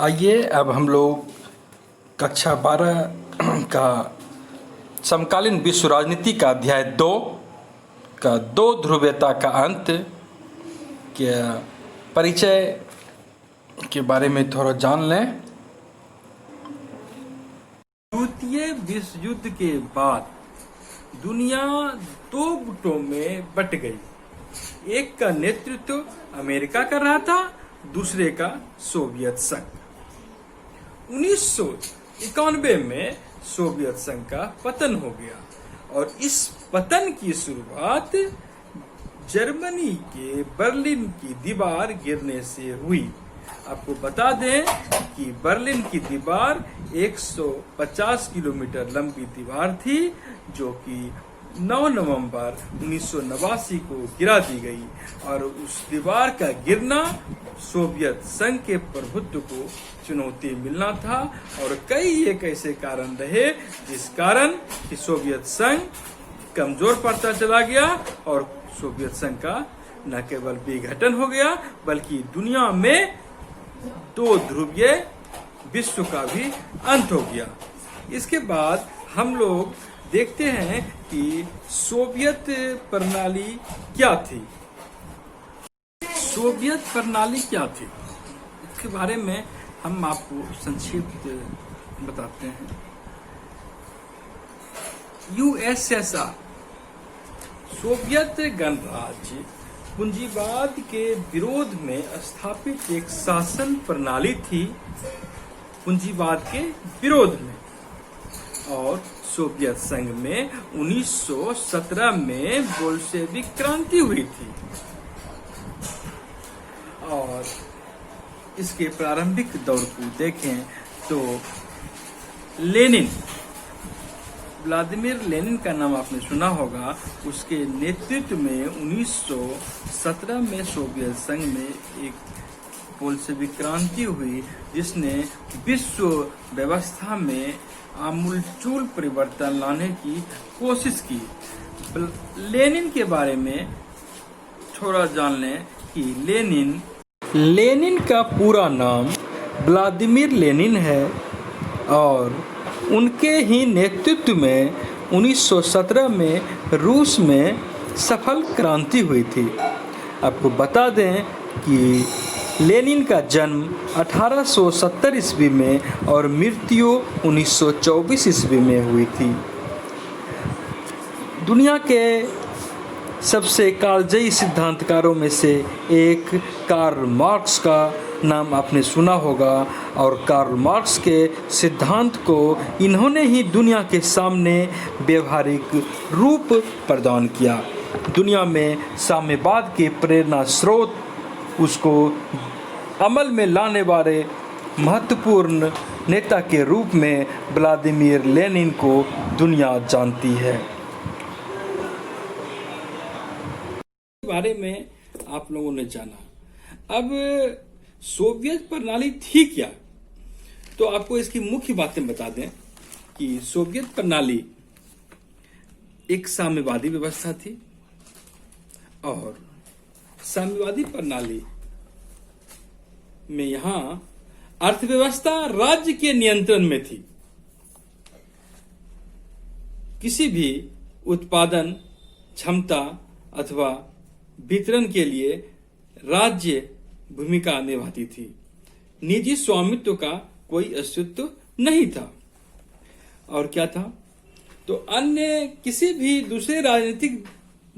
आइए अब हम लोग कक्षा 12 का समकालीन विश्व राजनीति का अध्याय 2 का दो ध्रुवीयता का अंत के परिचय के बारे में थोड़ा जान लें। द्वितीय विश्व युद्ध के बाद दुनिया दो गुटों में बट गई। एक का नेतृत्व अमेरिका कर रहा था, दूसरे का सोवियत संघ। 1991 में सोवियत संघ का पतन हो गया और इस पतन की शुरुआत जर्मनी के बर्लिन की दीवार गिरने से हुई। आपको बता दें कि बर्लिन की दीवार 150 किलोमीटर लंबी दीवार थी, जो कि 9 नवंबर 1989 को गिरा दी गई और उस दीवार का गिरना सोवियत संघ के प्रभुत्व को चुनौती मिलना था। और कई एक ऐसे कारण रहे जिस कारण कि सोवियत संघ कमजोर पड़ता चला गया और सोवियत संघ का न केवल विघटन हो गया बल्कि दुनिया में दो ध्रुवीय विश्व का भी अंत हो गया। इसके बाद हम लोग देखते हैं कि सोवियत प्रणाली क्या थी। सोवियत प्रणाली क्या थी, इसके बारे में हम आपको संक्षिप्त बताते हैं। यूएसएसआर सोवियत गणराज्य पूंजीवाद के विरोध में स्थापित एक शासन प्रणाली थी, पूंजीवाद के विरोध में। और सोवियत संघ में 1917 में बोल्शेविक क्रांति हुई थी और इसके प्रारंभिक दौर को देखें तो लेनिन, व्लादिमीर लेनिन का नाम आपने सुना होगा। उसके नेतृत्व में 1917 में सोवियत संघ में एक बोल्शेविक क्रांति हुई जिसने विश्व व्यवस्था में आमूलचूल परिवर्तन लाने की कोशिश की। लेनिन के बारे में थोड़ा जान लें कि लेनिन का पूरा नाम व्लादिमीर लेनिन है और उनके ही नेतृत्व में 1917 में रूस में सफल क्रांति हुई थी। आपको बता दें कि लेनिन का जन्म 1870 ईस्वी में और मृत्यु 1924 ईस्वी में हुई थी। दुनिया के सबसे कालजयी सिद्धांतकारों में से एक कार्ल मार्क्स का नाम आपने सुना होगा और कार्ल मार्क्स के सिद्धांत को इन्होंने ही दुनिया के सामने व्यवहारिक रूप प्रदान किया। दुनिया में साम्यवाद के प्रेरणा स्रोत उसको अमल में लाने वाले महत्वपूर्ण नेता के रूप में व्लादिमीर लेनिन को दुनिया जानती है। बारे में आप लोगों ने जाना। अब सोवियत प्रणाली थी क्या, तो आपको इसकी मुख्य बातें बता दें कि सोवियत प्रणाली एक साम्यवादी व्यवस्था थी और साम्यवादी प्रणाली में यहां अर्थव्यवस्था राज्य के नियंत्रण में थी। किसी भी उत्पादन क्षमता अथवा वितरण के लिए राज्य भूमिका निभाती थी। निजी स्वामित्व का कोई अस्तित्व नहीं था। और क्या था, तो अन्य किसी भी दूसरे राजनीतिक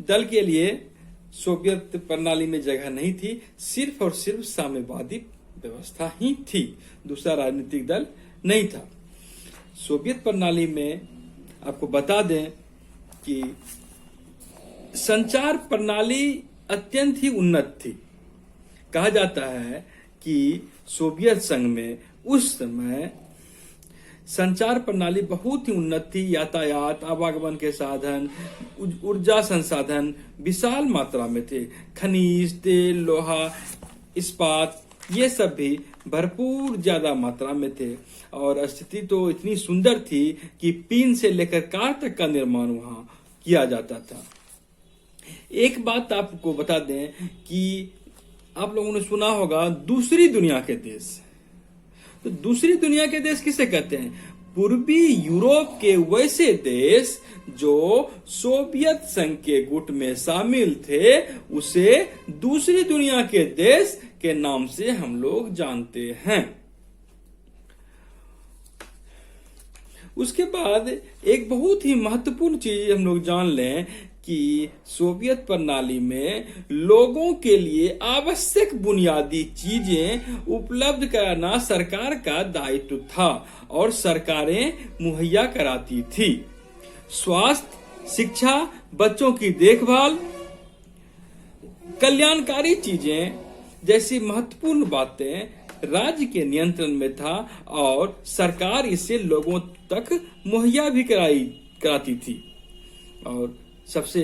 दल के लिए सोवियत प्रणाली में जगह नहीं थी। सिर्फ और सिर्फ साम्यवादी व्यवस्था ही थी, दूसरा राजनीतिक दल नहीं था। सोवियत प्रणाली में आपको बता दें कि संचार प्रणाली अत्यंत ही उन्नत थी। कहा जाता है कि सोवियत संघ में उस समय संचार प्रणाली बहुत ही उन्नत थी। यातायात, आवागमन के साधन, ऊर्जा संसाधन विशाल मात्रा में थे। खनिज, तेल, लोहा, इस्पात ये सब भी भरपूर ज्यादा मात्रा में थे और स्थिति तो इतनी सुंदर थी कि पीन से लेकर कार तक का निर्माण वहां किया जाता था। एक बात आपको बता दें कि आप लोगों ने सुना होगा दूसरी दुनिया के देश। तो दूसरी दुनिया के देश किसे कहते हैं? पूर्वी यूरोप के वैसे देश जो सोवियत संघ के गुट में शामिल थे, उसे दूसरी दुनिया के देश के नाम से हम लोग जानते हैं। उसके बाद एक बहुत ही महत्वपूर्ण चीज हम लोग जान लें कि सोवियत प्रणाली में लोगों के लिए आवश्यक बुनियादी चीजें उपलब्ध कराना सरकार का दायित्व था और सरकारें मुहैया कराती थी। स्वास्थ्य, शिक्षा, बच्चों की देखभाल, कल्याणकारी चीजें जैसी महत्वपूर्ण बातें राज्य के नियंत्रण में था और सरकार इसे लोगों तक मुहैया भी कराती थी। और सबसे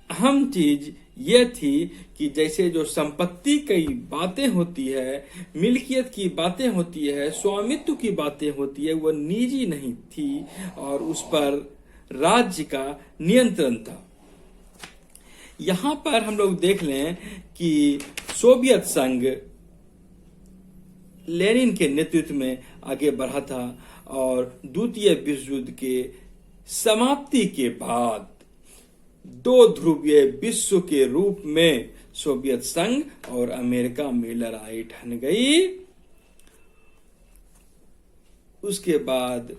अहम चीज यह थी कि जैसे जो संपत्ति की बातें होती है, मिल्कियत की बातें होती है, स्वामित्व की बातें होती है, वह निजी नहीं थी और उस पर राज्य का नियंत्रण था। यहां पर हम लोग देख लें कि सोवियत संघ लेनिन के नेतृत्व में आगे बढ़ा था और द्वितीय विश्व युद्ध के समाप्ति के बाद दो ध्रुवीय विश्व के रूप में सोवियत संघ और अमेरिका में लड़ाई ठन गई। उसके बाद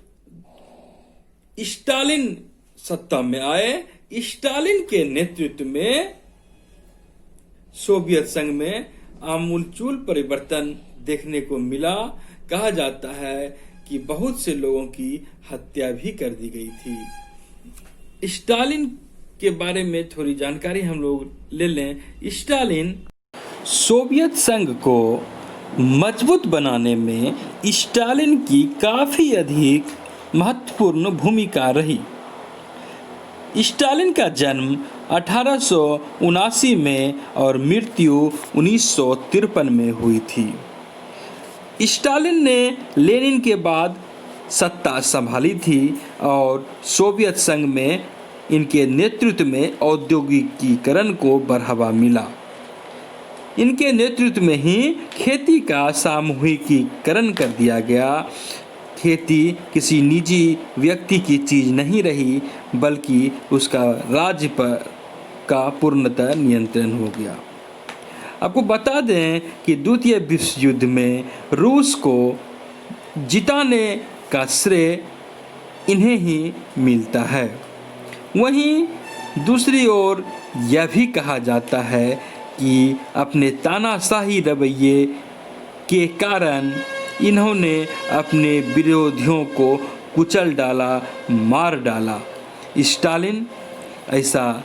स्टालिन सत्ता में आए। स्टालिन के नेतृत्व में सोवियत संघ में आमूलचूल परिवर्तन देखने को मिला। कहा जाता है कि बहुत से लोगों की हत्या भी कर दी गई थी। स्टालिन के बारे में थोड़ी जानकारी हम लोग ले लें। स्टालिन सोवियत संघ को मजबूत बनाने में स्टालिन की काफी अधिक महत्वपूर्ण भूमिका रही। स्टालिन का जन्म 1879 में और मृत्यु 1953 में हुई थी। स्टालिन ने लेनिन के बाद सत्ता संभाली थी और सोवियत संघ में इनके नेतृत्व में औद्योगिकीकरण को बढ़ावा मिला। इनके नेतृत्व में ही खेती का सामूहिकीकरण कर दिया गया। खेती किसी निजी व्यक्ति की चीज नहीं रही, बल्कि उसका राज्य पर का पूर्णतः नियंत्रण हो गया। आपको बता दें कि द्वितीय विश्व युद्ध में रूस को जिताने का श्रेय इन्हें ही मिलता है। वहीं दूसरी ओर यह भी कहा जाता है कि अपने तानाशाही रवैये के कारण इन्होंने अपने विरोधियों को कुचल डाला, मार डाला। स्टालिन ऐसा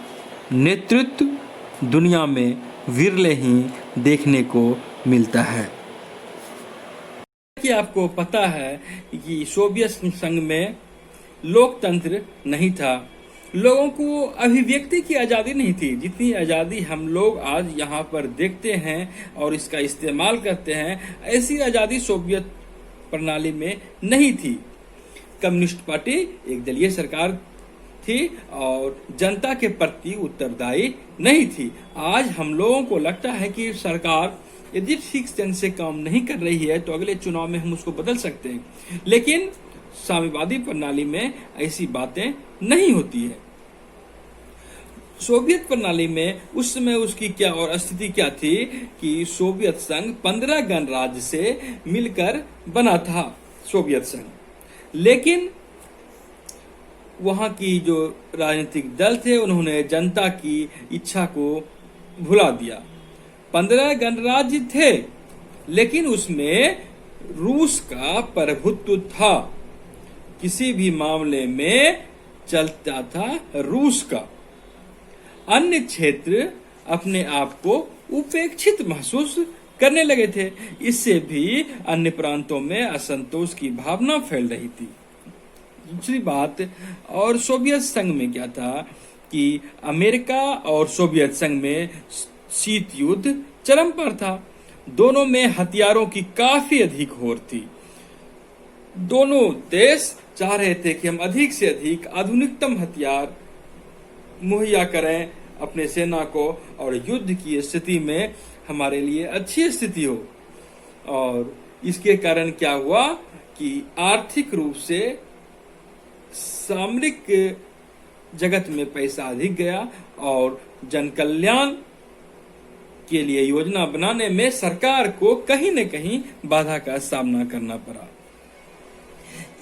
नेतृत्व दुनिया में विरले ही देखने को मिलता है। कि आपको पता है कि सोवियत संघ में लोकतंत्र नहीं था, लोगों को अभिव्यक्ति की आजादी नहीं थी। जितनी आजादी हम लोग आज यहाँ पर देखते हैं और इसका इस्तेमाल करते हैं, ऐसी आजादी सोवियत प्रणाली में नहीं थी। कम्युनिस्ट पार्टी एक दलीय सरकार थी और जनता के प्रति उत्तरदायी नहीं थी। आज हम लोगों को लगता है कि सरकार यदि ठीक ढंग से काम नहीं कर रही है तो अगले चुनाव में हम उसको बदल सकते हैं, लेकिन साम्यवादी प्रणाली में ऐसी बातें नहीं होती है। सोवियत प्रणाली में उस समय उसकी क्या और स्थिति क्या थी कि सोवियत संघ 15 गणराज्य से मिलकर बना था सोवियत संघ, लेकिन वहां की जो राजनीतिक दल थे उन्होंने जनता की इच्छा को भुला दिया। 15 गणराज्य थे, लेकिन उसमें रूस का प्रभुत्व था। किसी भी मामले में चलता था रूस का। अन्य क्षेत्र अपने आप को उपेक्षित महसूस करने लगे थे। इससे भी अन्य प्रांतों में असंतोष की भावना फैल रही थी। दूसरी बात, और सोवियत संघ में क्या था कि अमेरिका और सोवियत संघ में शीत युद्ध चरम पर था। दोनों में हथियारों की काफी अधिक होड़ थी। दोनों देश चाह रहे थे कि हम अधिक से अधिक आधुनिकतम हथियार मुहैया करें अपने सेना को, और युद्ध की स्थिति में हमारे लिए अच्छी स्थिति हो। और इसके कारण क्या हुआ कि आर्थिक रूप से सामरिक जगत में पैसा अधिक गया और जन कल्याण के लिए योजना बनाने में सरकार को कहीं न कहीं बाधा का सामना करना पड़ा।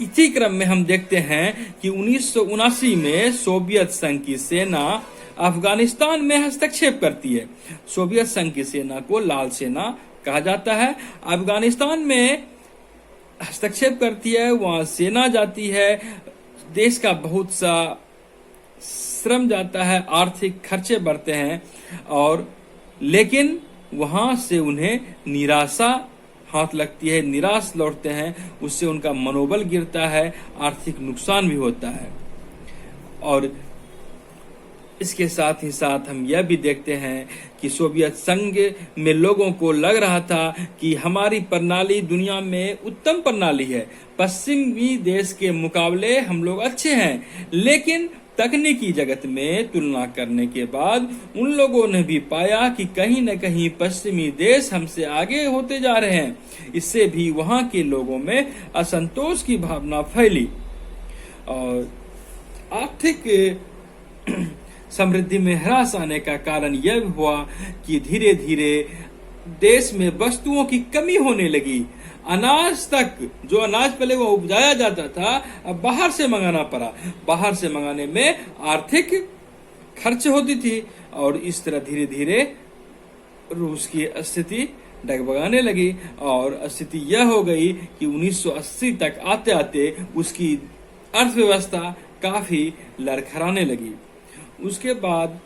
इसी क्रम में हम देखते हैं कि 1979 में सोवियत संघ की सेना अफगानिस्तान में हस्तक्षेप करती है। सोवियत संघ की सेना को लाल सेना कहा जाता है। अफगानिस्तान में हस्तक्षेप करती है, वहां सेना जाती है, देश का बहुत सा श्रम जाता है, आर्थिक खर्चे बढ़ते हैं, और लेकिन वहां से उन्हें निराशा हाथ लगती है, निराश लौटते हैं, उससे उनका मनोबल गिरता है, आर्थिक नुकसान भी होता है। और इसके साथ ही साथ हम यह भी देखते हैं कि सोवियत संघ में लोगों को लग रहा था कि हमारी प्रणाली दुनिया में उत्तम प्रणाली है, पश्चिमी देश के मुकाबले हम लोग अच्छे हैं। लेकिन तकनीकी जगत में तुलना करने के बाद उन लोगों ने भी पाया कि कहीं न कहीं पश्चिमी देश हमसे आगे होते जा रहे हैं। इससे भी वहां के लोगों में असंतोष की भावना फैली और आर्थिक समृद्धि में ह्रास आने का कारण यह हुआ कि धीरे धीरे देश में वस्तुओं की कमी होने लगी। अनाज तक, जो अनाज पहले वो उपजाया जाता था, अब बाहर से मंगाना पड़ा। बाहर से मंगाने में आर्थिक खर्च होती थी और इस तरह धीरे धीरे रूस की स्थिति डगमगाने लगी और स्थिति यह हो गई कि 1980 तक आते आते उसकी अर्थव्यवस्था काफी लड़खड़ाने लगी। उसके बाद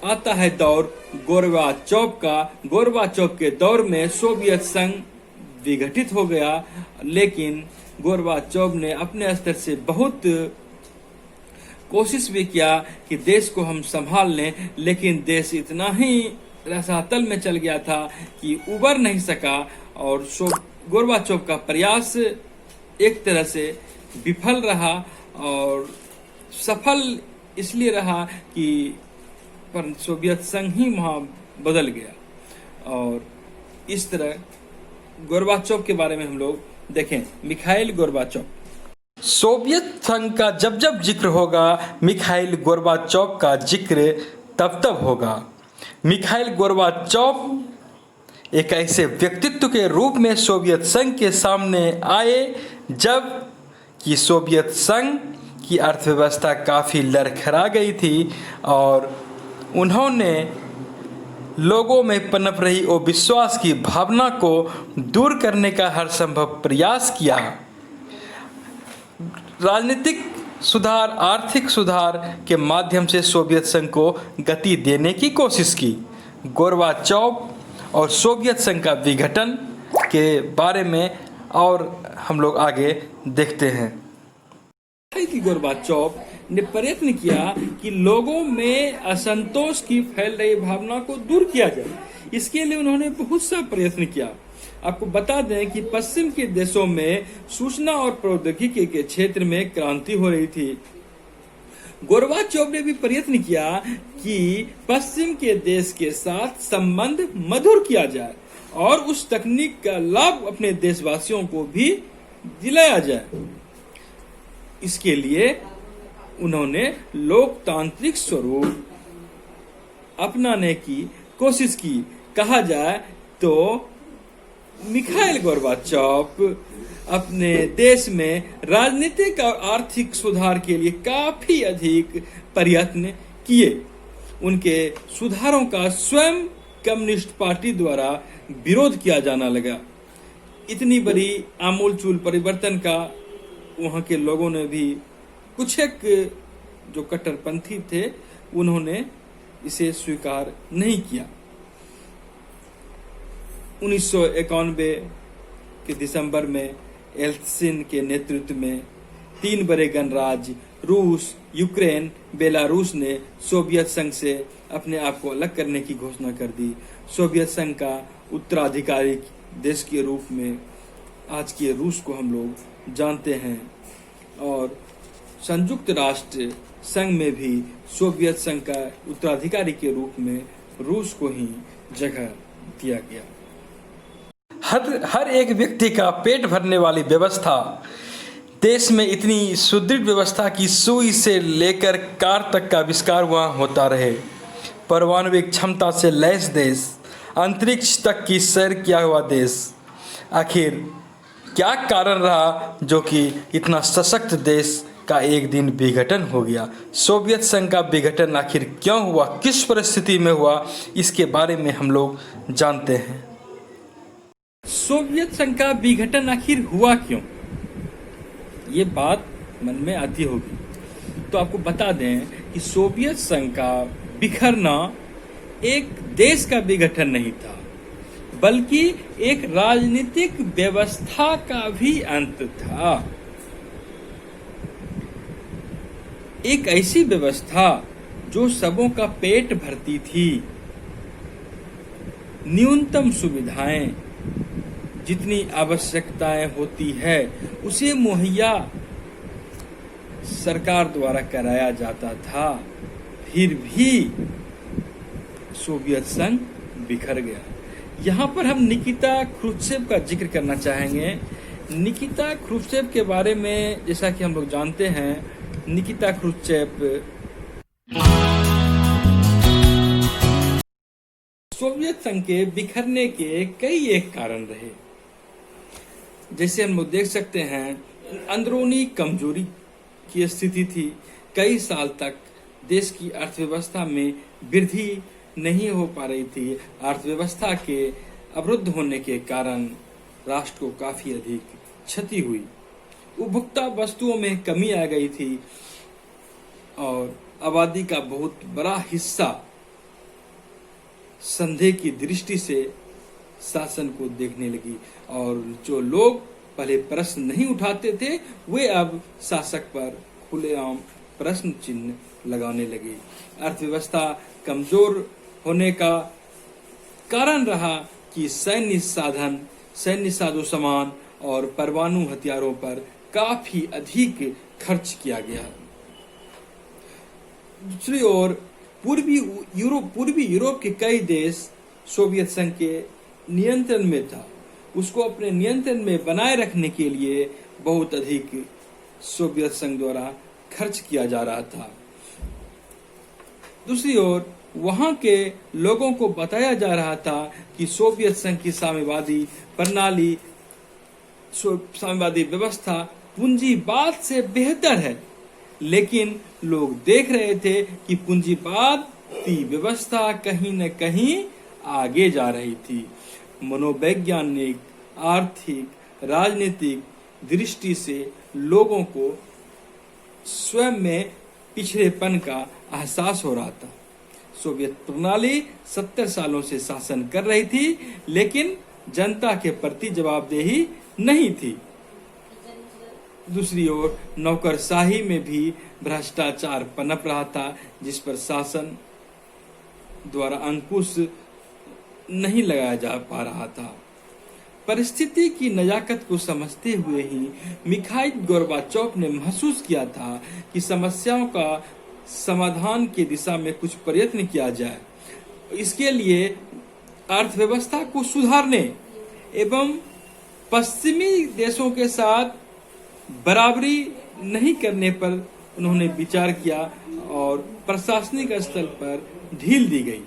आता है दौर गोरबाचोव का। गोरबाचोव के दौर में सोवियत संघ विघटित हो गया, लेकिन गोरबाचोव ने अपने स्तर से बहुत कोशिश भी किया कि देश को हम संभाल लें, लेकिन देश इतना ही रसातल में चल गया था कि उबर नहीं सका। और गोरबाचोव का प्रयास एक तरह से विफल रहा और सफल इसलिए रहा कि पर सोवियत संघ ही वहां बदल गया। और इस तरह गोरबाचोव के बारे में हम लोग देखें। मिखाइल गोरबाचोव। सोवियत संघ का जब जब जिक्र होगा, मिखाइल गोरबाचोव का जिक्र तब तब होगा। मिखाइल गोरबाचोव एक ऐसे व्यक्तित्व के रूप में सोवियत संघ के सामने आए जब कि सोवियत संघ की अर्थव्यवस्था काफ़ी लड़खड़ा गई थी और उन्होंने लोगों में पनप रही वो विश्वास की भावना को दूर करने का हर संभव प्रयास किया। राजनीतिक सुधार, आर्थिक सुधार के माध्यम से सोवियत संघ को गति देने की कोशिश की। गोरबाचोव और सोवियत संघ का विघटन के बारे में और हम लोग आगे देखते हैं कि गोरबाचोव ने प्रयत्न किया कि लोगों में असंतोष की फैल रही भावना को दूर किया जाए। इसके लिए उन्होंने बहुत सा प्रयत्न किया। आपको बता दें कि पश्चिम के देशों में सूचना और प्रौद्योगिकी के क्षेत्र में क्रांति हो रही थी। गोरबाचोव ने भी प्रयत्न किया कि पश्चिम के देश के साथ संबंध मधुर किया जाए और उस तकनीक का लाभ अपने देशवासियों को भी दिलाया जाए। इसके लिए उन्होंने लोकतांत्रिक स्वरूप अपनाने की कोशिश की। कहा जाए तो मिखाइल गोरबाचोव अपने देश में राजनीतिक और आर्थिक सुधार के लिए काफी अधिक प्रयत्न किए। उनके सुधारों का स्वयं कम्युनिस्ट पार्टी द्वारा विरोध किया जाना लगा। इतनी बड़ी आमूलचूल परिवर्तन का वहां के लोगों ने भी कुछ एक जो कट्टरपंथी थे उन्होंने इसे स्वीकार नहीं किया। 1991 के दिसंबर में एल्त्सिन के नेतृत्व में 3 बड़े गणराज्य रूस, यूक्रेन, बेलारूस ने सोवियत संघ से अपने आप को अलग करने की घोषणा कर दी। सोवियत संघ का उत्तराधिकारी देश के रूप में आज के रूस को हम लोग जानते हैं और संयुक्त राष्ट्र संघ में भी सोवियत संघ का उत्तराधिकारी के रूप में रूस को ही जगह दिया गया। हर एक व्यक्ति का पेट भरने वाली व्यवस्था, देश में इतनी सुदृढ़ व्यवस्था की सुई से लेकर कार तक का आविष्कार वहाँ होता रहे। परमाणुविक क्षमता से लैस देश, अंतरिक्ष तक की सैर किया हुआ देश, आखिर क्या कारण रहा जो कि इतना सशक्त देश का एक दिन विघटन हो गया? सोवियत संघ का विघटन आखिर क्यों हुआ, किस परिस्थिति में हुआ, इसके बारे में हम लोग जानते हैं। सोवियत संघ का विघटन आखिर हुआ क्यों, ये बात मन में आती होगी। तो आपको बता दें कि सोवियत संघ का बिखरना एक देश का विघटन नहीं था, बल्कि एक राजनीतिक व्यवस्था का भी अंत था। एक ऐसी व्यवस्था जो सबों का पेट भरती थी, न्यूनतम सुविधाएं, जितनी आवश्यकताएं होती है उसे मुहैया सरकार द्वारा कराया जाता था, फिर भी सोवियत संघ बिखर गया। यहाँ पर हम निकिता क्रुश्चेव का जिक्र करना चाहेंगे। निकिता क्रुश्चेव के बारे में जैसा कि हम लोग जानते हैं, निकिता क्रुश्चेव सोवियत संघ के बिखरने के कई एक कारण रहे। जैसे हम लोग देख सकते हैं, अंदरूनी कमजोरी की स्थिति थी। कई साल तक देश की अर्थव्यवस्था में वृद्धि नहीं हो पा रही थी। अर्थव्यवस्था के अवरुद्ध होने के कारण राष्ट्र को काफी अधिक क्षति हुई। उपभोक्ता वस्तुओं में कमी आ गई थी और आबादी का बहुत बड़ा हिस्सा संदेह की दृष्टि से शासन को देखने लगी और जो लोग पहले प्रश्न नहीं उठाते थे वे अब शासक पर खुलेआम प्रश्न चिन्ह लगाने लगे। अर्थव्यवस्था कमजोर होने का कारण रहा कि सैन्य साजो सामान और परमाणु हथियारों पर काफी अधिक खर्च किया गया। दूसरी ओर पूर्वी यूरोप के कई देश सोवियत संघ के नियंत्रण में था। उसको अपने नियंत्रण में बनाए रखने के लिए बहुत अधिक सोवियत संघ द्वारा खर्च किया जा रहा था। दूसरी ओर वहां के लोगों को बताया जा रहा था कि सोवियत संघ की साम्यवादी प्रणाली, साम्यवादी व्यवस्था पूंजीवाद से बेहतर है, लेकिन लोग देख रहे थे कि पूंजीवाद की व्यवस्था कहीं न कहीं आगे जा रही थी। मनोवैज्ञानिक, आर्थिक, राजनीतिक दृष्टि से लोगों को स्वयं में पिछड़ेपन का एहसास हो रहा था। सोवियत प्रणाली 70 सालों से शासन कर रही थी, लेकिन जनता के प्रति जवाबदेही नहीं थी। दूसरी ओर नौकरशाही में भी भ्रष्टाचार पनप रहा था, जिस पर शासन द्वारा अंकुश नहीं लगाया जा पा रहा था। परिस्थिति की नजाकत को समझते हुए ही मिखाइल गोर्बाचोव ने महसूस किया था कि समस्याओं का समाधान की दिशा में कुछ प्रयत्न किया जाए। इसके लिए अर्थव्यवस्था को सुधारने एवं पश्चिमी देशों के साथ बराबरी नहीं करने पर उन्होंने विचार किया और प्रशासनिक स्तर पर ढील दी गई।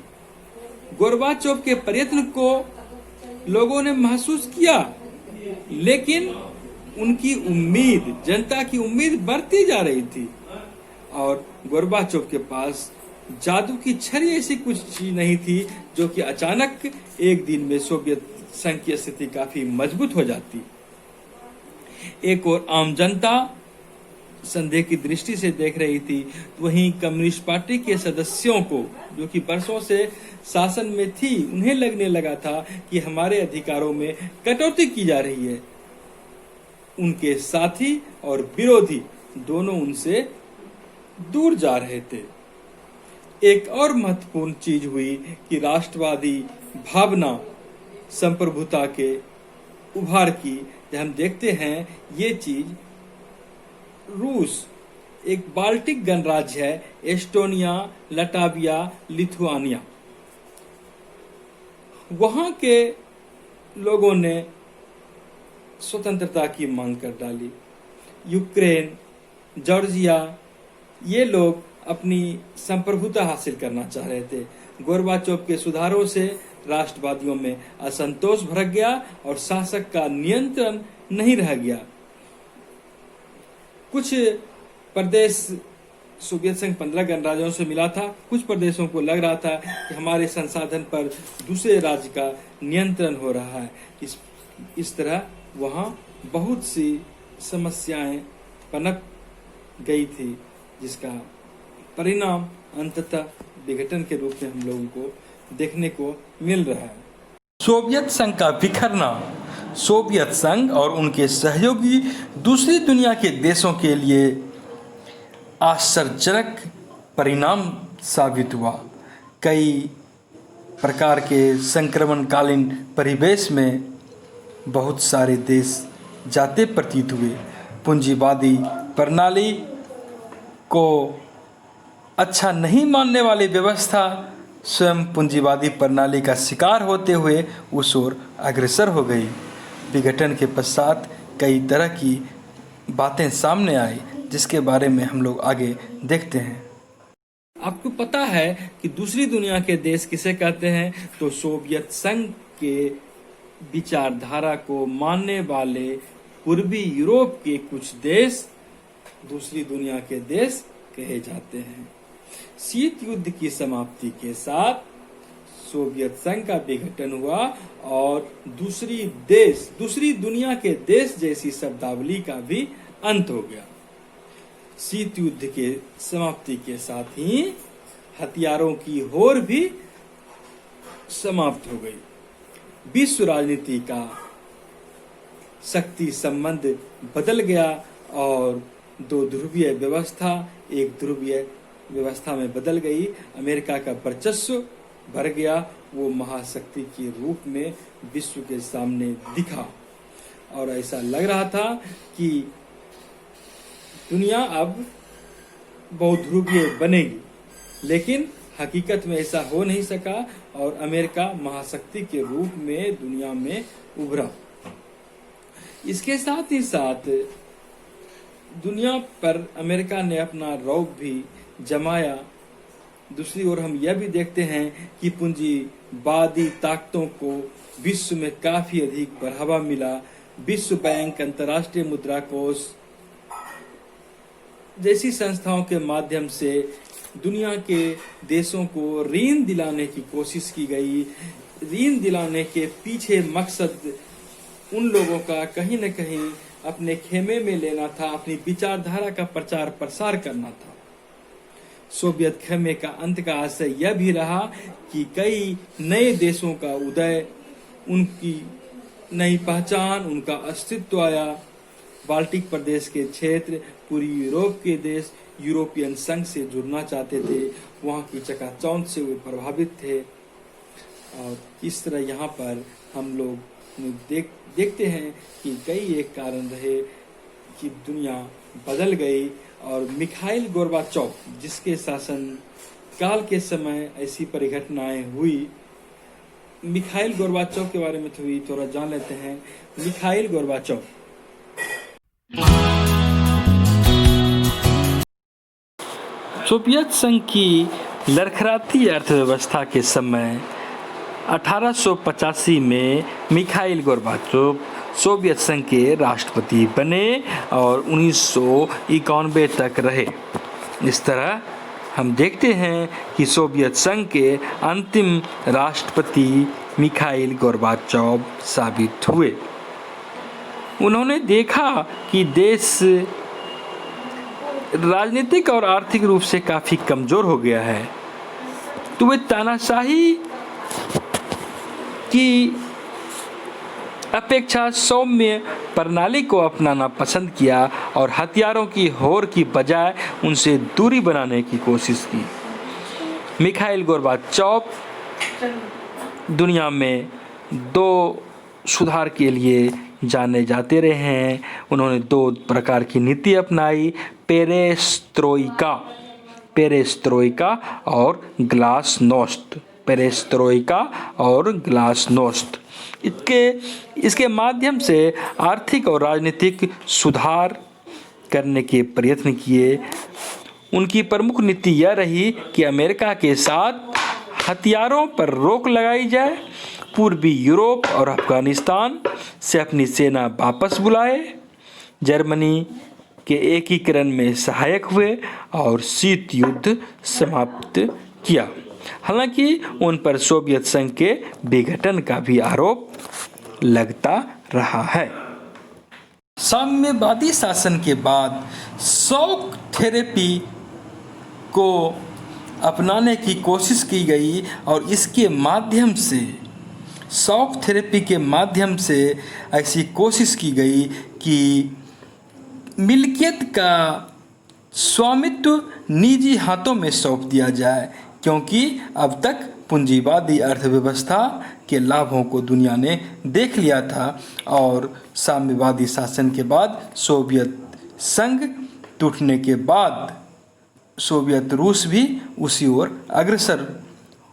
गोर्बाचोव के प्रयत्न को लोगों ने महसूस किया, लेकिन उनकी उम्मीद, जनता की उम्मीद बढ़ती जा रही थी और गोर्बाचोव के पास जादू की छड़ी ऐसी कुछ चीज नहीं थी जो कि अचानक एक दिन में सोवियत संघ की स्थिति काफी मजबूत हो जाती। एक और आम जनता संदेह की दृष्टि से देख रही थी, वहीं कम्युनिस्ट पार्टी के सदस्यों को, जो कि बरसों से शासन में थी, उन्हें लगने लगा था कि हमारे अधिकारों में कटौती की जा रही है। उनके साथी और विरोधी दोनों उनसे दूर जा रहे थे। एक और महत्वपूर्ण चीज हुई कि राष्ट्रवादी भावना संप्रभुता के उभार की। हम देखते हैं ये चीज रूस एक बाल्टिक गणराज्य है, एस्टोनिया, लटाविया, लिथुआनिया, वहां के लोगों ने स्वतंत्रता की मांग कर डाली। यूक्रेन, जॉर्जिया, ये लोग अपनी संप्रभुता हासिल करना चाह रहे थे। गोरबाचोव के सुधारों से राष्ट्रवादियों में असंतोष भड़क गया और शासक का नियंत्रण नहीं रह गया। कुछ प्रदेश सोवियत संघ 15 गणराज्यों से मिला था। कुछ प्रदेशों को लग रहा था कि हमारे संसाधन पर दूसरे राज्य का नियंत्रण हो रहा है। इस तरह वहाँ बहुत सी समस्याएं पनप गई थी, जिसका परिणाम अंततः विघटन के रूप में हम लोगों को देखने को मिल रहा है। सोवियत संघ का बिखरना सोवियत संघ और उनके सहयोगी दूसरी दुनिया के देशों के लिए आश्चर्यजनक परिणाम साबित हुआ। कई प्रकार के संक्रमणकालीन परिवेश में बहुत सारे देश जाते प्रतीत हुए। पूंजीवादी प्रणाली को अच्छा नहीं मानने वाली व्यवस्था स्वयं पूंजीवादी प्रणाली का शिकार होते हुए उस ओर अग्रसर हो गई। विघटन के पश्चात कई तरह की बातें सामने आई, जिसके बारे में हम लोग आगे देखते हैं। आपको पता है कि दूसरी दुनिया के देश किसे कहते हैं? तो सोवियत संघ के विचारधारा को मानने वाले पूर्वी यूरोप के कुछ देश दूसरी दुनिया के देश कहे जाते हैं। शीत युद्ध की समाप्ति के साथ सोवियत संघ का विघटन हुआ और दूसरी दुनिया के देश जैसी शब्दावली का भी अंत हो गया। शीत युद्ध के समाप्ति के साथ ही हथियारों की होड़ भी समाप्त हो गई। विश्व राजनीति का शक्ति संबंध बदल गया और दो ध्रुवीय व्यवस्था एक ध्रुवीय व्यवस्था में बदल गई। अमेरिका का वर्चस्व बढ़ गया, वो महाशक्ति के रूप में विश्व के सामने दिखा और ऐसा लग रहा था कि दुनिया अब बहुध्रुवीय बनेगी, लेकिन हकीकत में ऐसा हो नहीं सका और अमेरिका महाशक्ति के रूप में दुनिया में उभरा। इसके साथ ही साथ दुनिया पर अमेरिका ने अपना रौब भी जमाया। दूसरी ओर हम यह भी देखते हैं कि पूंजीवादी ताकतों को विश्व में काफी अधिक बढ़ावा मिला। विश्व बैंक, अंतर्राष्ट्रीय मुद्रा कोष जैसी संस्थाओं के माध्यम से दुनिया के देशों को ऋण दिलाने की कोशिश की गई। ऋण दिलाने के पीछे मकसद उन लोगों का कहीं न कहीं अपने खेमे में लेना था, अपनी विचारधारा का प्रचार प्रसार करना था। सोवियत खेमे का अंत का आशय यह भी रहा कि कई नए देशों का उदय, उनकी नई पहचान, उनका अस्तित्व आया। बाल्टिक प्रदेश के क्षेत्र, पूरी यूरोप के देश यूरोपियन संघ से जुड़ना चाहते थे, वहाँ की चकाचौंध से वे प्रभावित थे। और इस तरह यहाँ पर हम लोग देखते हैं कि कई एक कारण रहे कि दुनिया बदल गई और मिखाइल गोर्बाचोव, जिसके शासन काल के समय ऐसी परिघटनाएं हुई। मिखाइल गोर्बाचोव के बारे में थोड़ा जान लेते हैं। मिखाइल गोर्बाचोव सोवियत संघ की लड़खड़ाती अर्थव्यवस्था के समय 1885 में मिखाइल गोर्बाचोव सोवियत संघ के राष्ट्रपति बने और 1991 तक रहे। इस तरह हम देखते हैं कि सोवियत संघ के अंतिम राष्ट्रपति मिखाइल गोर्बाचोव साबित हुए। उन्होंने देखा कि देश राजनीतिक और आर्थिक रूप से काफी कमजोर हो गया है, तो वे तानाशाही की अपेक्षा सौम्य प्रणाली को अपनाना पसंद किया और हथियारों की होड़ की बजाय उनसे दूरी बनाने की कोशिश की। मिखाइल गोर्बाचोव दुनिया में दो सुधार के लिए जाने जाते रहे हैं। उन्होंने दो प्रकार की नीति अपनाई, पेरेस्ट्रोइका और ग्लासनोस्ट। पेरेस्ट्रोइका और ग्लासनोस्ट इसके माध्यम से आर्थिक और राजनीतिक सुधार करने के प्रयत्न किए। उनकी प्रमुख नीति यह रही कि अमेरिका के साथ हथियारों पर रोक लगाई जाए, पूर्वी यूरोप और अफगानिस्तान से अपनी सेना वापस बुलाए, जर्मनी के एकीकरण में सहायक हुए और शीत युद्ध समाप्त किया। हालांकि उन पर सोवियत संघ के विघटन का भी आरोप लगता रहा है। साम्यवादी शासन के बाद शॉक थेरेपी को अपनाने की कोशिश की गई और इसके माध्यम से शॉक थेरेपी के माध्यम से ऐसी कोशिश की गई कि मिल्कियत का स्वामित्व निजी हाथों में सौंप दिया जाए, क्योंकि अब तक पूंजीवादी अर्थव्यवस्था के लाभों को दुनिया ने देख लिया था और साम्यवादी शासन के बाद सोवियत संघ टूटने के बाद सोवियत रूस भी उसी ओर अग्रसर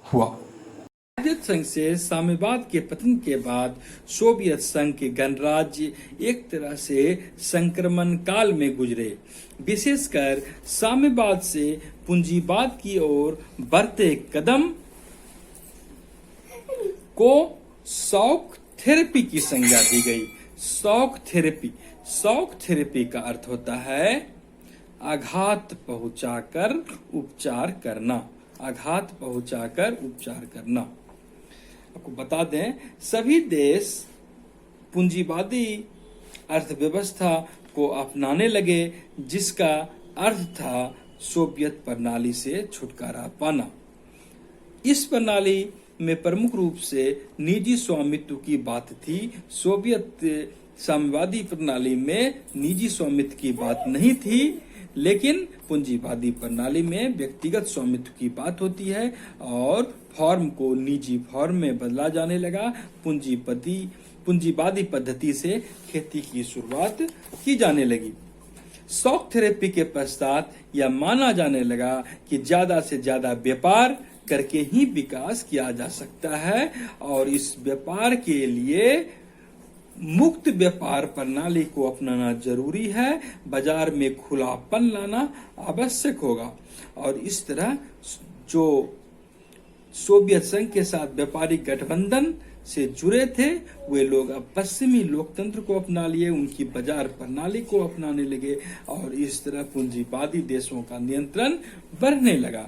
हुआ। सोवियत संघ से साम्यवाद के पतन के बाद सोवियत संघ के गणराज्य एक तरह से संक्रमण काल में गुजरे। विशेषकर साम्यवाद से पूंजीवाद की ओर बढ़ते कदम को शॉक थेरेपी की संज्ञा दी गई। शॉक थेरेपी का अर्थ होता है आघात पहुंचाकर उपचार करना। आपको बता दें, सभी देश पूंजीवादी अर्थव्यवस्था को अपनाने लगे, जिसका अर्थ था सोवियत प्रणाली से छुटकारा पाना। इस प्रणाली में प्रमुख रूप से निजी स्वामित्व की बात थी। सोवियत साम्यवादी प्रणाली में निजी स्वामित्व की बात नहीं थी, लेकिन पूंजीवादी प्रणाली में व्यक्तिगत स्वामित्व की बात होती है और फॉर्म को निजी फॉर्म में बदला जाने लगा। पूंजीवादी पद्धति से खेती की शुरुआत की जाने लगी। शॉक थेरेपी के पश्चात यह माना जाने लगा कि ज्यादा से ज्यादा व्यापार करके ही विकास किया जा सकता है और इस व्यापार के लिए मुक्त व्यापार प्रणाली को अपनाना जरूरी है। बाजार में खुलापन लाना आवश्यक होगा और इस तरह जो सोवियत संघ के साथ व्यापारिक गठबंधन से जुड़े थे वे लोग अब पश्चिमी लोकतंत्र को अपना लिए, उनकी बाजार प्रणाली को अपनाने लगे और इस तरह पूंजीवादी देशों का नियंत्रण बढ़ने लगा।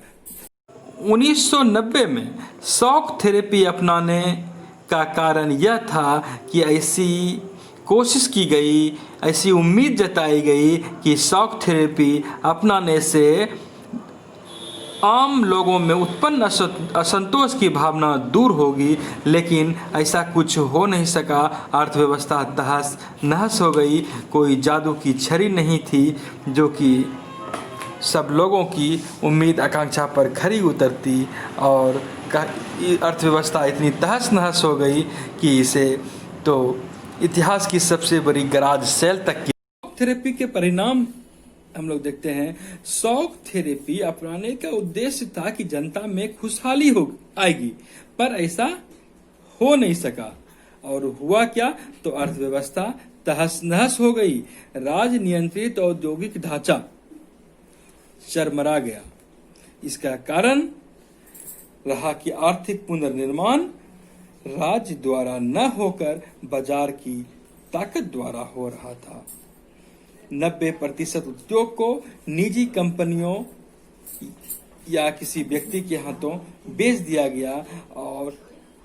1990 में शॉक थेरेपी अपनाने का कारण यह था कि ऐसी कोशिश की गई, ऐसी उम्मीद जताई गई कि शॉक थेरेपी अपनाने से आम लोगों में उत्पन्न असंतोष की भावना दूर होगी, लेकिन ऐसा कुछ हो नहीं सका। अर्थव्यवस्था तहस नहस हो गई। कोई जादू की छड़ी नहीं थी जो कि सब लोगों की उम्मीद आकांक्षा पर खरी उतरती और अर्थव्यवस्था इतनी तहस नहस हो गई कि इसे तो इतिहास की सबसे बड़ी गराज सेल तक की। थेरेपी के परिणाम हम लोग देखते हैं। शॉक थेरेपी अपनाने का उद्देश्य था कि जनता में खुशहाली हो आएगी, पर ऐसा हो नहीं सका और हुआ क्या, तो अर्थव्यवस्था तहस नहस हो गई। राज नियंत्रित औद्योगिक ढांचा चरमरा गया। इसका कारण रहा कि आर्थिक पुनर्निर्माण राज्य द्वारा न होकर बाजार की ताकत द्वारा हो रहा था। 90% उद्योग को निजी कंपनियों या किसी व्यक्ति के हाथों बेच दिया गया और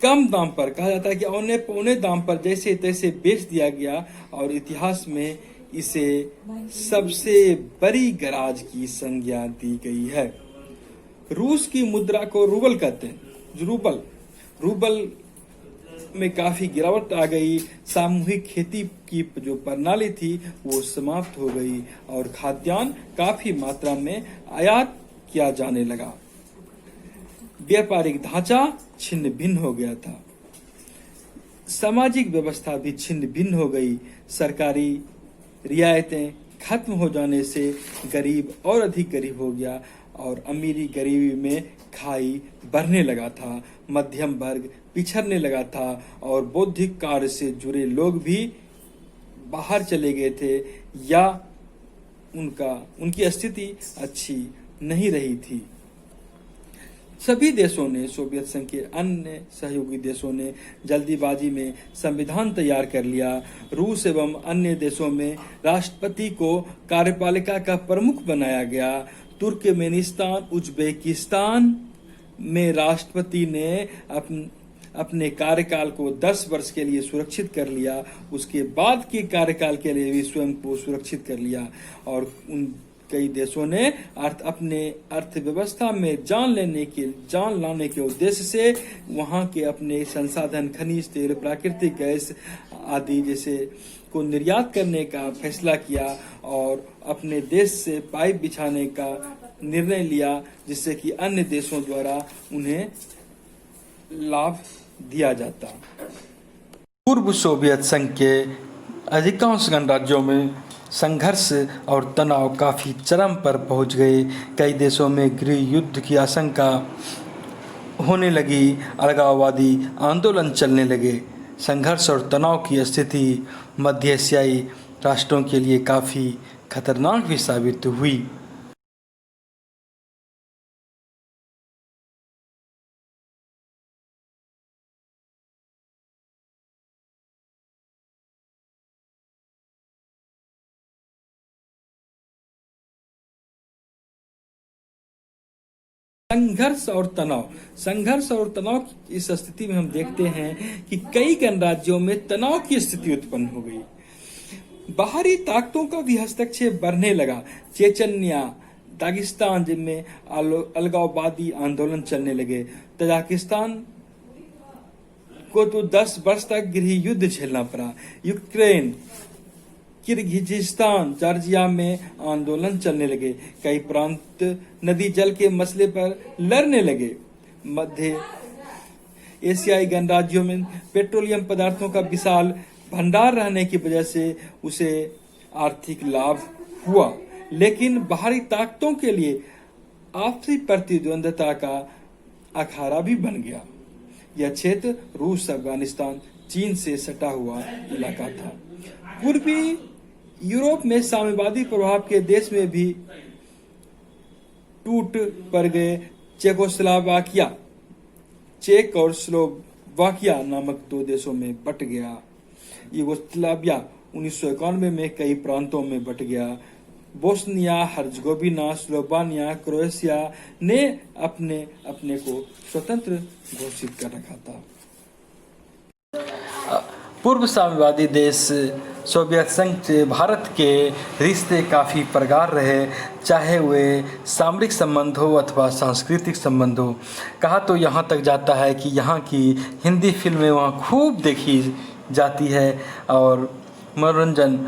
कम दाम पर, कहा जाता है कि औने पौने दाम पर जैसे तैसे बेच दिया गया और इतिहास में इसे सबसे बड़ी गराज की संज्ञा दी गई है। रूस की मुद्रा को रूबल कहते हैं। रूबल में काफी गिरावट आ गई। सामूहिक खेती की जो प्रणाली थी वो समाप्त हो गई और खाद्यान्न काफी मात्रा में आयात किया जाने लगा। व्यापारिक ढांचा छिन्न भिन्न हो गया था। सामाजिक व्यवस्था भी छिन्न भिन्न हो गई। सरकारी रियायतें खत्म हो जाने से गरीब और अधिक गरीब हो गया और अमीरी गरीबी में खाई बढ़ने लगा था। मध्यम वर्ग पिछड़ने लगा था और बौद्धिक कार्य से जुड़े लोग भी बाहर चले गए थे या उनकी स्थिति अच्छी नहीं रही थी। सभी देशों ने, सोवियत संघ के अन्य सहयोगी देशों ने जल्दीबाजी में संविधान तैयार कर लिया। रूस एवं अन्य देशों में राष्ट्रपति को कार्यपालिका का प्रमुख बनाया गया। तुर्कमेनिस्तान, उज्बेकिस्तान में राष्ट्रपति ने अपने कार्यकाल को 10 वर्ष के लिए सुरक्षित कर लिया। उसके बाद के कार्यकाल के लिए भी स्वयं को सुरक्षित कर लिया और उन कई देशों ने अपने अर्थव्यवस्था में जान लाने के उद्देश्य से वहां के अपने संसाधन, खनिज तेल, प्राकृतिक गैस आदि जैसे को निर्यात करने का फैसला किया और अपने देश से पाइप बिछाने का निर्णय लिया, जिससे कि अन्य देशों द्वारा उन्हें लाभ दिया जाता। पूर्व सोवियत संघ के अधिकांश गणराज्यों में संघर्ष और तनाव काफी चरम पर पहुंच गए। कई देशों में गृह युद्ध की आशंका होने लगी। अलगाववादी आंदोलन चलने लगे। संघर्ष और तनाव की स्थिति मध्य एशियाई राष्ट्रों के लिए काफी खतरनाक भी साबित हुई। संघर्ष और तनाव की इस स्थिति में हम देखते हैं कि कई गणराज्यों में तनाव की स्थिति उत्पन्न हो गई। बाहरी ताकतों का भी हस्तक्षेप बढ़ने लगा। चेचन्या, दागिस्तान जिनमें अलगाववादी आंदोलन चलने लगे। तजाकिस्तान को तो 10 वर्ष तक गृह युद्ध झेलना पड़ा। यूक्रेन, किर्गिजिस्तान, जॉर्जिया में आंदोलन चलने लगे। कई प्रांत नदी जल के मसले पर लड़ने लगे। मध्य एशियाई गणराज्यों में पेट्रोलियम पदार्थों का विशाल भंडार रहने की वजह से उसे आर्थिक लाभ हुआ, लेकिन बाहरी ताकतों के लिए आपसी प्रतिद्वंदता का अखाड़ा भी बन गया। यह क्षेत्र रूस, अफगानिस्तान, चीन से सटा हुआ इलाका था। पूर्वी यूरोप में साम्यवादी प्रभाव के देश में भी टूट पड़ गए। चेक और स्लोवाकिया नामक 2 देशों में बट गया। यूगोस्लाविया 1991 में कई प्रांतों में बट गया। बोस्निया हर्जगोविना, स्लोवानिया, क्रोएशिया ने अपने को स्वतंत्र घोषित कर रखा था। पूर्व साम्यवादी देश सोवियत संघ से भारत के रिश्ते काफ़ी प्रगाढ़ रहे, चाहे वे सामरिक संबंध हो अथवा सांस्कृतिक संबंध हो। कहा तो यहाँ तक जाता है कि यहाँ की हिंदी फिल्में वहाँ खूब देखी जाती है और मनोरंजन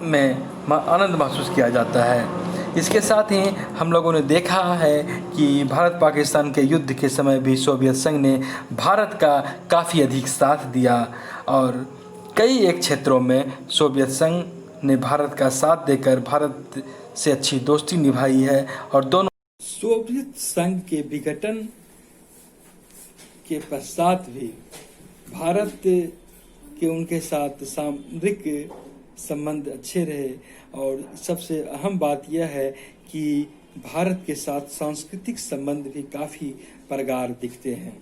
में आनंद महसूस किया जाता है। इसके साथ ही हम लोगों ने देखा है कि भारत पाकिस्तान के युद्ध के समय भी सोवियत संघ ने भारत का काफ़ी अधिक साथ दिया और कई एक क्षेत्रों में सोवियत संघ ने भारत का साथ देकर भारत से अच्छी दोस्ती निभाई है। और दोनों सोवियत संघ के विघटन के पश्चात भी भारत के उनके साथ सामरिक संबंध अच्छे रहे और सबसे अहम बात यह है कि भारत के साथ सांस्कृतिक संबंध भी काफ़ी प्रगाढ़ दिखते हैं।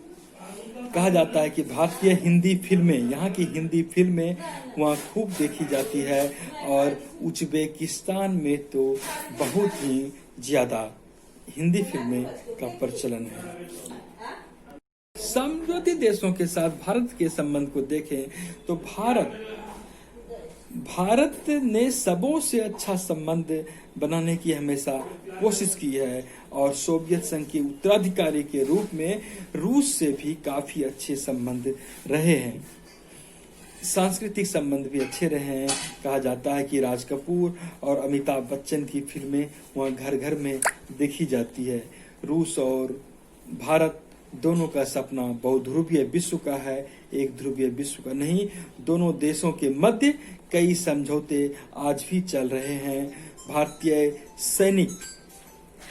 कहा जाता है कि भारतीय हिंदी फिल्में, यहाँ की हिंदी फिल्में वहाँ खूब देखी जाती है और उज्बेकिस्तान में तो बहुत ही ज़्यादा हिंदी फिल्में का प्रचलन है। साम्यवादी देशों के साथ भारत के संबंध को देखें तो भारत भारत ने सबों से अच्छा संबंध बनाने की हमेशा कोशिश की है और सोवियत संघ के उत्तराधिकारी के रूप में रूस से भी काफी अच्छे संबंध रहे हैं। सांस्कृतिक संबंध भी अच्छे रहे हैं। कहा जाता है कि राज कपूर और अमिताभ बच्चन की फिल्में वहाँ घर घर में देखी जाती है। रूस और भारत दोनों का सपना बहुध्रुवीय विश्व का है, एक ध्रुवीय विश्व का नहीं। दोनों देशों के मध्य कई समझौते आज भी चल रहे हैं। भारतीय सैनिक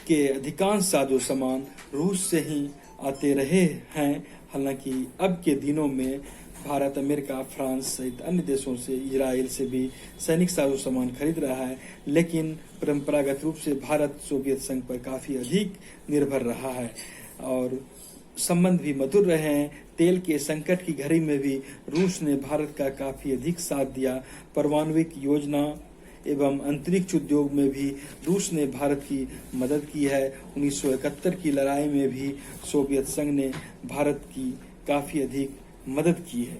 के अधिकांश साजो सामान रूस से ही आते रहे हैं। हालांकि अब के दिनों में भारत अमेरिका, फ्रांस सहित अन्य देशों से, इजराइल से भी सैनिक साजो सामान खरीद रहा है, लेकिन परंपरागत रूप से भारत सोवियत संघ पर काफी अधिक निर्भर रहा है और संबंध भी मधुर रहे हैं। तेल के संकट की घड़ी में भी रूस ने भारत का काफी अधिक साथ दिया। परमाणुविक योजना एवं अंतरिक्ष उद्योग में भी रूस ने भारत की मदद की है। 1971 की लड़ाई में भी सोवियत संघ ने भारत की काफी अधिक मदद की है।